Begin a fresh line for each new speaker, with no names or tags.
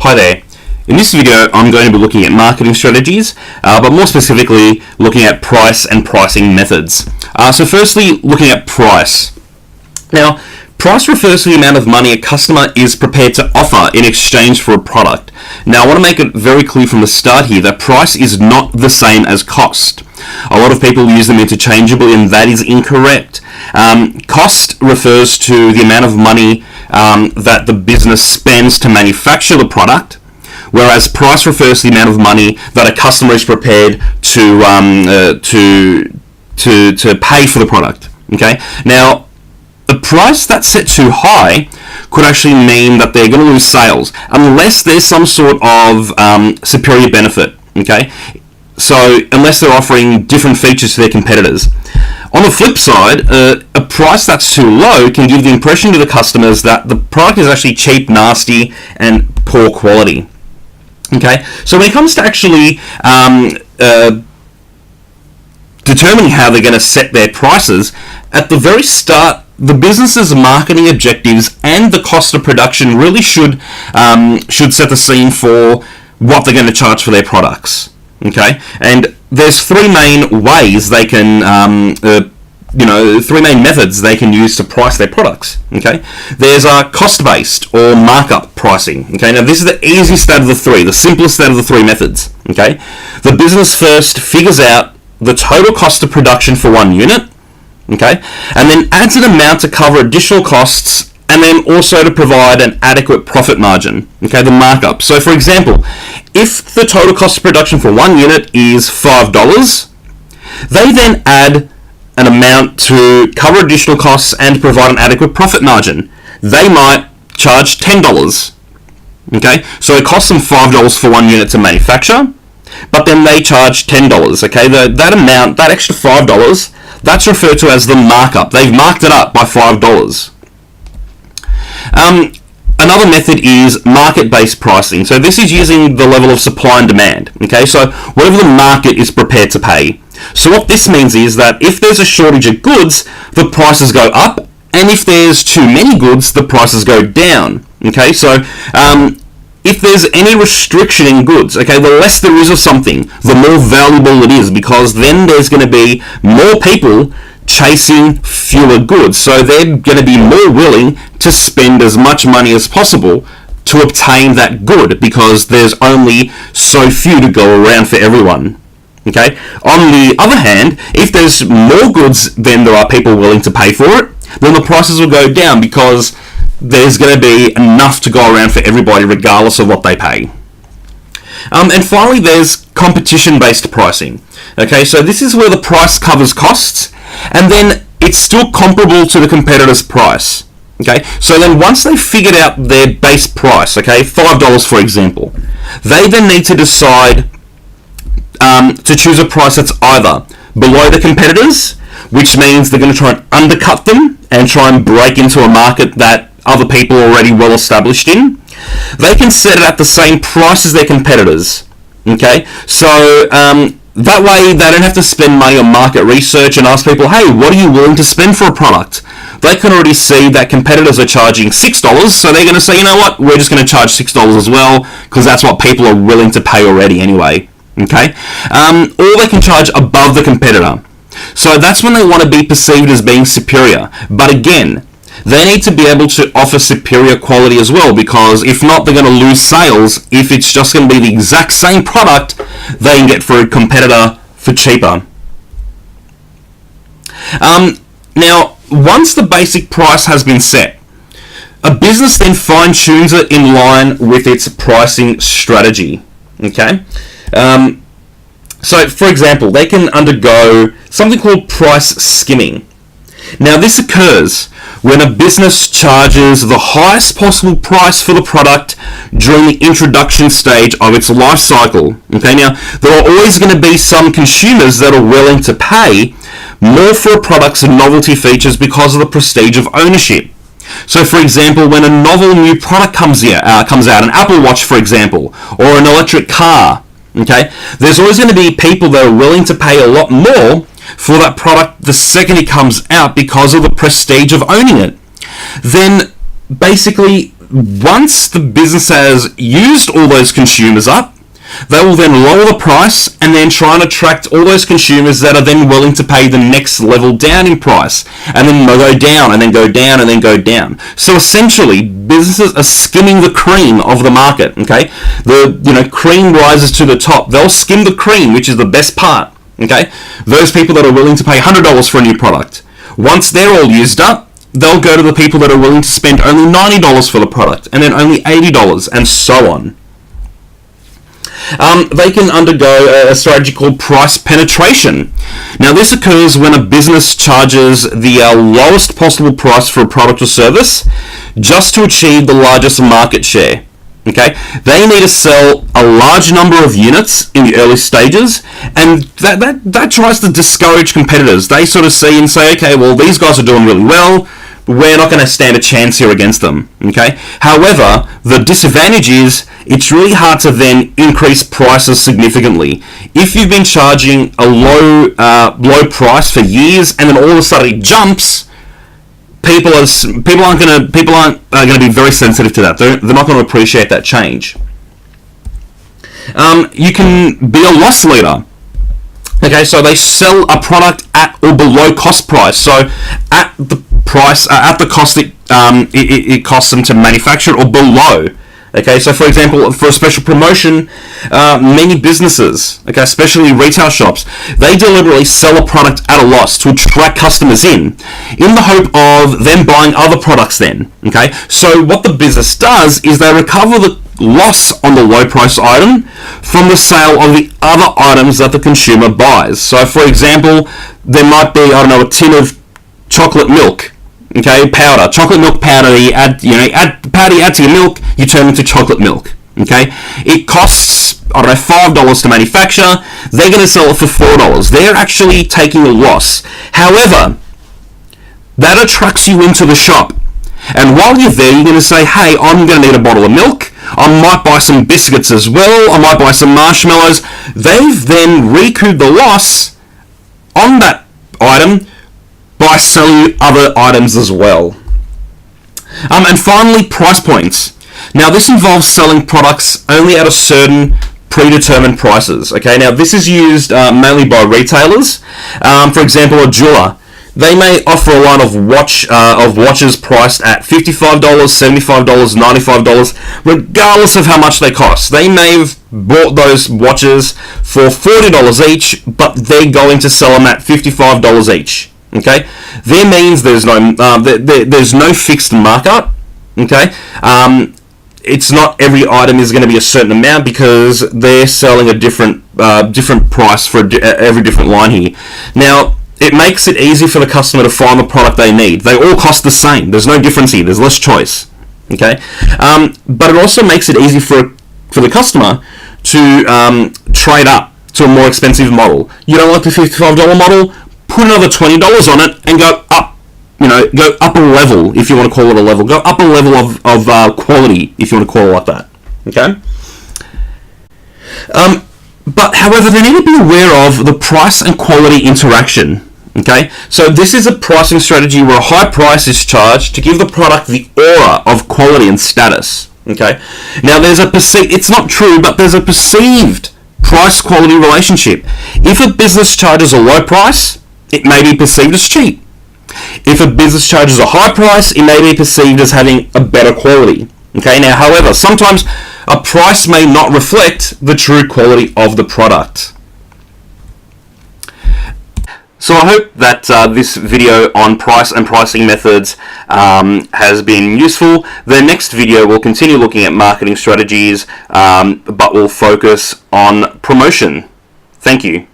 Hi there. In this video, I'm going to be looking at marketing strategies, but more specifically, looking at price and pricing methods. So firstly, looking at price. Now, price refers to the amount of money a customer is prepared to offer in exchange for a product. Now, I want to make it very clear from the start here that price is not the same as cost. A lot of people use them interchangeably, and that is incorrect. Cost refers to the amount of money that the business spends to manufacture the product, whereas price refers to the amount of money that a customer is prepared to pay for the product. Okay. Now, a price that's set too high could actually mean that they're going to lose sales unless there's some sort of superior benefit. Okay. So unless they're offering different features to their competitors. On the flip side, a price that's too low can give the impression to the customers that the product is actually cheap, nasty, and poor quality. Okay, so when it comes to actually determining how they're going to set their prices, at the very start, the business's marketing objectives and the cost of production really should set the scene for what they're going to charge for their products. Okay, and there's three main ways they can, three main methods they can use to price their products. Okay, there's cost-based or markup pricing. Okay, now this is the easiest out of the three, the simplest out of the three methods. Okay, the business first figures out the total cost of production for one unit. Okay, and then adds an amount to cover additional costs, and then also to provide an adequate profit margin. Okay, the markup. So for example, if the total cost of production for one unit is $5, they then add an amount to cover additional costs and provide an adequate profit margin. They might charge $10. Okay, so it costs them $5 for one unit to manufacture, but then they charge $10. Okay, that amount, that extra $5, that's referred to as the markup. They've marked it up by $5. Another method is market-based pricing. So this is using the level of supply and demand. Okay, so whatever the market is prepared to pay. So what this means is that if there's a shortage of goods, the prices go up, and if there's too many goods, the prices go down. Okay, so if there's any restriction in goods, okay, the less there is of something, the more valuable it is, because then there's going to be more people chasing fewer goods, so they're going to be more willing to spend as much money as possible to obtain that good, because there's only so few to go around for everyone. Okay. On the other hand, if there's more goods than there are people willing to pay for it, then the prices will go down, because there's going to be enough to go around for everybody regardless of what they pay. And finally, there's competition-based pricing. Okay, so this is where the price covers costs, and then it's still comparable to the competitor's price. Okay, so then once they've figured out their base price, okay, $5 for example, they then need to decide to choose a price that's either below the competitors, which means they're going to try and undercut them and try and break into a market that other people are already well established in. They can set it at the same price as their competitors. Okay, so that way they don't have to spend money on market research and ask people, hey, what are you willing to spend for a product? They can already see that competitors are charging $6, so they're going to say, you know what, we're just going to charge $6 as well, because that's what people are willing to pay already anyway. Okay, or they can charge above the competitor. So that's when they want to be perceived as being superior. But again, they need to be able to offer superior quality as well, because if not, they're going to lose sales if it's just going to be the exact same product they can get for a competitor for cheaper. Now, once the basic price has been set, a business then fine-tunes it in line with its pricing strategy. Okay? So, for example, they can undergo something called price skimming. Now, this occurs when a business charges the highest possible price for the product during the introduction stage of its life cycle. Okay, now, there are always going to be some consumers that are willing to pay more for a product's novelty features because of the prestige of ownership. So, for example, when a novel new product comes out, an Apple Watch, for example, or an electric car, okay, there's always going to be people that are willing to pay a lot more for that product the second it comes out because of the prestige of owning it. Then basically once the business has used all those consumers up, they will then lower the price and then try and attract all those consumers that are then willing to pay the next level down in price. And then they'll go down and then go down and then go down. So essentially, businesses are skimming the cream of the market, okay? The cream rises to the top. They'll skim the cream, which is the best part, okay? Those people that are willing to pay $100 for a new product. Once they're all used up, they'll go to the people that are willing to spend only $90 for the product and then only $80 and so on. They can undergo a strategy called price penetration. Now, this occurs when a business charges the lowest possible price for a product or service just to achieve the largest market share. Okay, they need to sell a large number of units in the early stages, and that tries to discourage competitors. They sort of see and say, okay, well, these guys are doing really well. We're not going to stand a chance here against them, okay? However, the disadvantage is it's really hard to then increase prices significantly. If you've been charging a low price for years and then all of a sudden it jumps, people aren't going to be very sensitive to that. They're not going to appreciate that change. You can be a loss leader. Okay, so they sell a product at or below cost price. So at the price, at the cost it costs them to manufacture or below. Okay, so for example, for a special promotion, many businesses, okay, especially retail shops, they deliberately sell a product at a loss to attract customers in the hope of them buying other products then. Okay, so what the business does is they recover the loss on the low price item from the sale of the other items that the consumer buys. So for example, there might be, I don't know, a tin of chocolate milk, okay, powder, chocolate milk powder. You add to your milk, you turn into chocolate milk. Okay, it costs, I don't know, $5 to manufacture. They're going to sell it for $4. They're actually taking a loss. However, that attracts you into the shop, and while you're there, you're going to say, hey, I'm going to need a bottle of milk. I might buy some biscuits as well. I might buy some marshmallows. They've then recouped the loss on that item by selling other items as well. And finally, price points. Now, this involves selling products only at a certain predetermined prices. Okay, now this is used mainly by retailers. For example, a jeweler. They may offer a line of watches priced at $55, $75, $95, regardless of how much they cost. They may have bought those watches for $40 each, but they're going to sell them at $55 each. Okay, there means there's no fixed markup. Okay, it's not every item is going to be a certain amount because they're selling a different price for every different line here. Now, it makes it easy for the customer to find the product they need. They all cost the same. There's no difference here. There's less choice. Okay, but it also makes it easy for the customer to trade up to a more expensive model. You don't like the $55 model? Put another $20 on it and go up. Go up a level if you want to call it a level. Go up a level of quality if you want to call it like that. Okay. But however, they need to be aware of the price and quality interaction. Okay, so this is a pricing strategy where a high price is charged to give the product the aura of quality and status. Okay, now it's not true, but there's a perceived price-quality relationship. If a business charges a low price, it may be perceived as cheap. If a business charges a high price, it may be perceived as having a better quality. Okay, now however, sometimes a price may not reflect the true quality of the product. So I hope that this video on price and pricing methods has been useful. The next video will continue looking at marketing strategies, but will focus on promotion. Thank you.